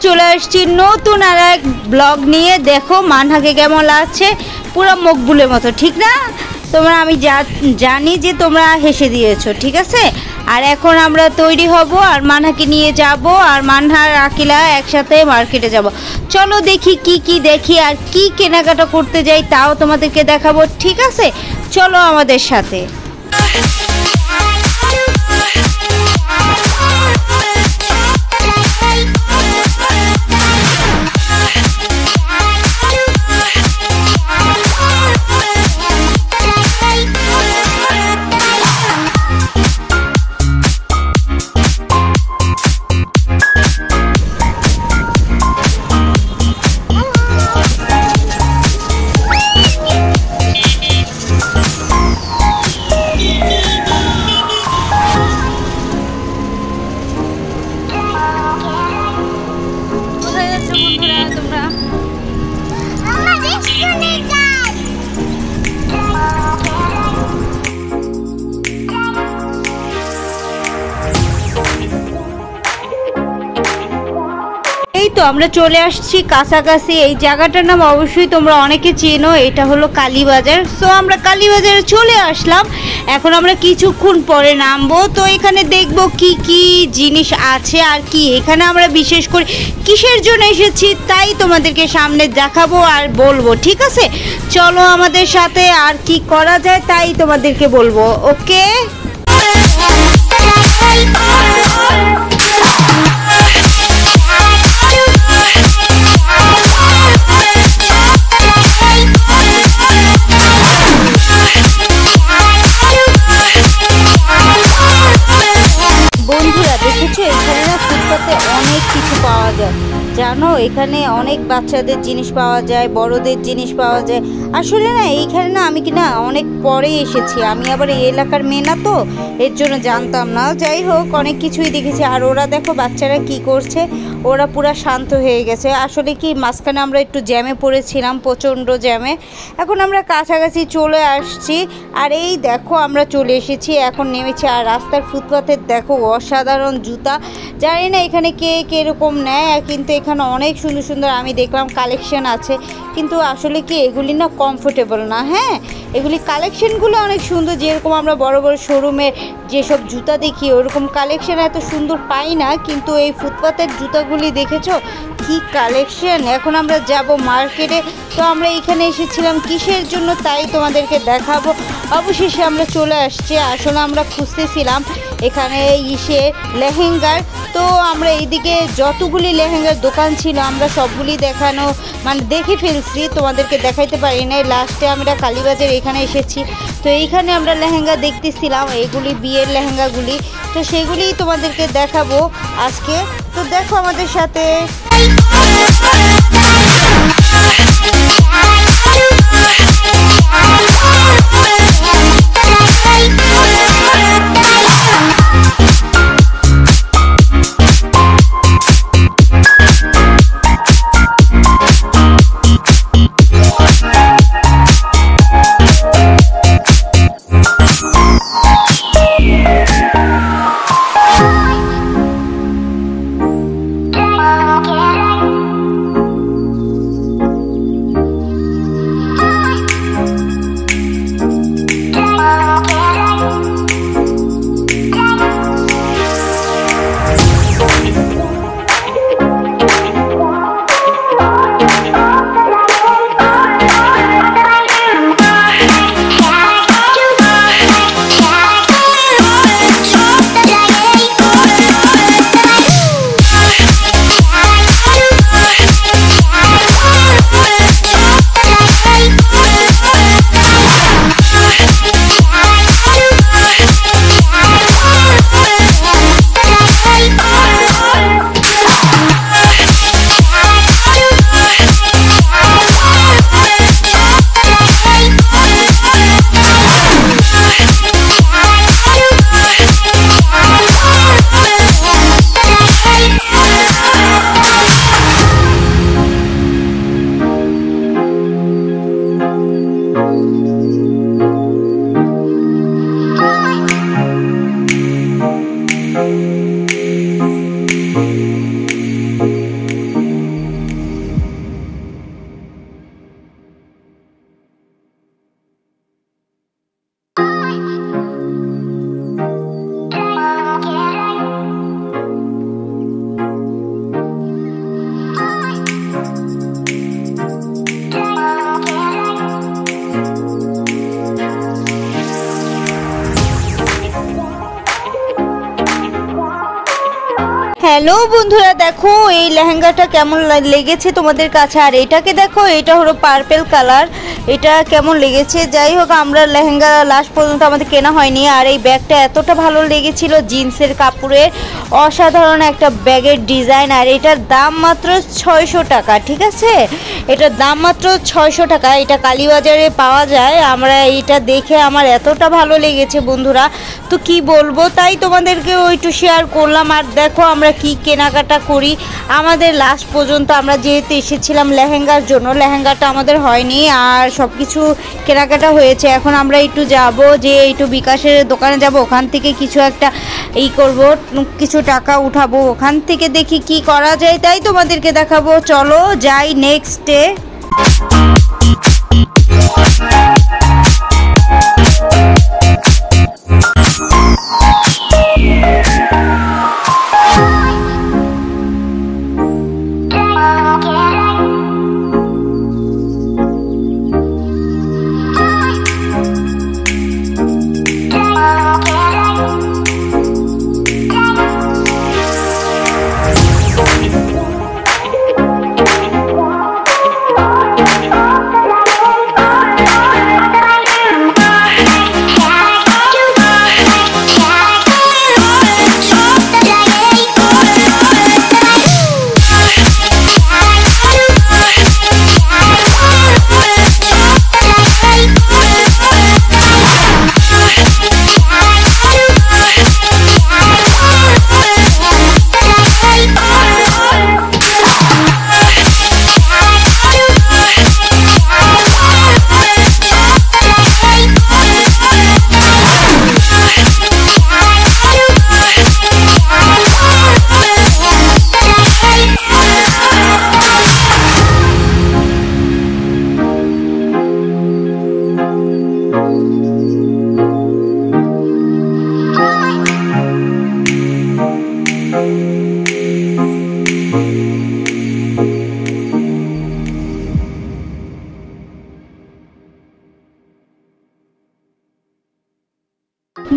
চলে আসছি নতুন আর এক ব্লগ নিয়ে। দেখো মানহাকে কেমন লাগছে, পুরো মকবুলের মতো, ঠিক না? তোমরা আমি জানি যে তোমরা হেসে দিয়েছো, ঠিক আছে? আর এখন আমরা তৈরি হব আর মানহাকে নিয়ে যাব, আর মানহার আকিলা একসাথে মার্কেটে যাব। চলো দেখি কি দেখি আর কি কেনাকাটা করতে যাই তাও তোমাদেরকে দেখাবো, ঠিক আছে? চলো আমাদের সাথে। এই তো আমরা চলে আসছি কাছাকাছি। এই জায়গাটার নাম অবশ্যই তোমরা অনেকে চেনো, এটা হলো কালীবাজার। সো আমরা কালীবাজারে চলে আসলাম, এখন আমরা কিছুক্ষণ পরে নামবো। তো এখানে দেখবো কি কি জিনিস আছে আর কি এখানে আমরা বিশেষ করে কিসের জন্য এসেছি তাই তোমাদেরকে সামনে দেখাবো আর বলবো, ঠিক আছে? চলো আমাদের সাথে, আর কি করা যায় তাই তোমাদেরকে বলবো, ওকে? বন্ধুরা দেখেছো এখানে না ফুটপাতে অনেক কিছু পাওয়া যায়, জানো? এখানে অনেক বাচ্চাদের জিনিস পাওয়া যায়, বড়দের জিনিস পাওয়া যায়। আসলে না এইখানে না আমি কি না অনেক পরে এসেছি, আমি আবার এই এলাকার মেয়ে না, তো এর জন্য জানতাম না। যাই হোক অনেক কিছুই দেখেছি। আর ওরা দেখো বাচ্চারা কি করছে, ওরা পুরা শান্ত হয়ে গেছে। আসলে কি মাঝখানে আমরা একটু জ্যামে পড়েছিলাম, প্রচণ্ড জ্যামে। এখন আমরা কাছাকাছি চলে আসছি, আর এই দেখো আমরা চলে এসেছি, এখন নেমেছি। আর রাস্তার ফুটপাতের দেখো অসাধারণ জুতা, জানি না এখানে কে কীরকম নেয়, কিন্তু এখানে অনেক সুন্দর সুন্দর আমি দেখলাম কালেকশন আছে, কিন্তু আসলে কি এগুলি না কমফোর্টেবল না। হ্যাঁ, এগুলি কালেকশনগুলো অনেক সুন্দর, যেরকম আমরা বড় বড় শোরুমে যেসব জুতা দেখি ওরকম কালেকশন এত সুন্দর পাই না, কিন্তু এই ফুটপাতের জুতাগুলি দেখেছো কি কালেকশন। এখন আমরা যাব মার্কেটে। তো আমরা এখানে এসেছিলাম কিসের জন্য তাই তোমাদেরকে দেখাবো। অবশেষে আমরা চলে আসছি। আসলে আমরা খুঁজতেছিলাম এখানে লেহেঙ্গার, তো আমরা এইদিকে যতগুলি লেহেঙ্গার দোকান ছিল আমরা সবগুলি দেখে ফেলছি, তোমাদেরকে দেখাইতে পারি না। লাস্টে আমরা কালীবাজার এখানে এসেছি, তো এইখানে আমরা লেহেঙ্গা দেখতেছিলাম, এইগুলি বিয়ের লেহেঙ্গাগুলি, তো সেগুলি তোমাদেরকে দেখাবো আজকে। তো দেখো আমাদের সাথে। হ্যালো বন্ধুরা, দেখো এই লেহেঙ্গাটা কেমন লেগেছে তোমাদের কাছে। আর এটাকে দেখো, এটা হলো পার্পেল কালার। এটা কেমন লেগেছে? যাই হোক, আমরা লেহেঙ্গা লাস্ট পর্যন্ত আমাদের কেনা হয়নি। আর এই ব্যাগটা এতটা ভালো লেগেছিল, জিন্সের কাপড়ের অসাধারণ একটা ব্যাগের ডিজাইন। আর এটার দাম মাত্র 600 টাকা। ঠিক আছে, এটার দাম মাত্র 600 টাকা। এটা কালীবাজারে পাওয়া যায়। আমরা এটা দেখে আমার এতটা ভালো লেগেছে বন্ধুরা, তো কি বলবো, তাই তোমাদেরকে একটু শেয়ার করলাম। আর দেখো আমরা কি কেনাকাটা করি। আমাদের লাস্ট পর্যন্ত আমরা যেহেতু এসেছিলাম লেহেঙ্গার জন্য, লেহেঙ্গাটা আমাদের হয়নি, আর সব কিছু কেনাকাটা হয়েছে। এখন আমরা একটু যাব, যে একটু বিকাশের দোকানে যাব, ওখান থেকে কিছু একটা করব, কিছু টাকা উঠাবো, ওখান থেকে দেখি কি করা যায়, তাই তোমাদেরকে দেখাবো। চলো যাই নেক্সট ডে।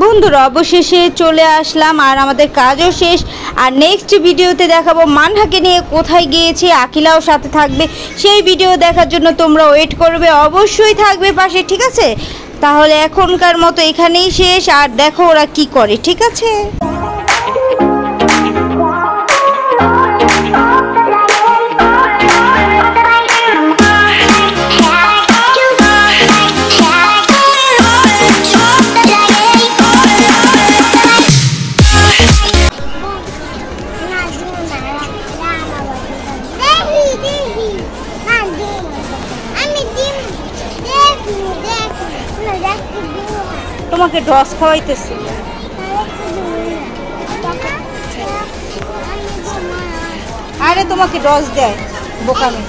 বন্ধুরা অবশেষে চলে আসলাম, আর আমাদের কাজও শেষ। আর নেক্সট ভিডিওতে দেখাবো মানহাকে নিয়ে কোথায় গিয়েছি, আকিলাও সাথে থাকবে। সেই ভিডিও দেখার জন্য তোমরা ওয়েট করবে, অবশ্যই থাকবে পাশে। ঠিক আছে, তাহলে এখনকার মতো এখানেই শেষ। আর দেখো ওরা কি করে। ঠিক আছে। তোমাকে ড্রস খাওয়াইতেছে। আরে তোমাকে ড্রস দেয় বোকামি।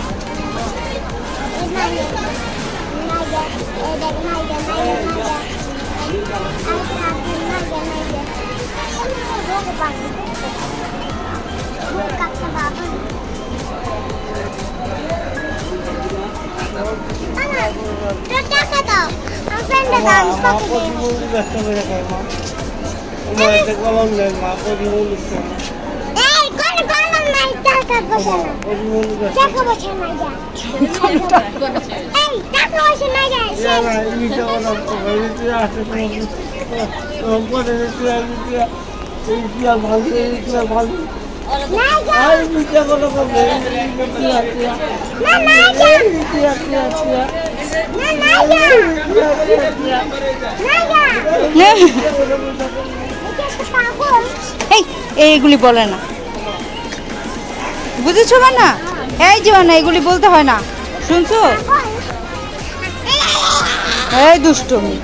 এইগুলি বলে না, বুঝেছো না? এই যে না, এগুলি বলতে হয় না, শুনছো? এই দুষ্টুমি।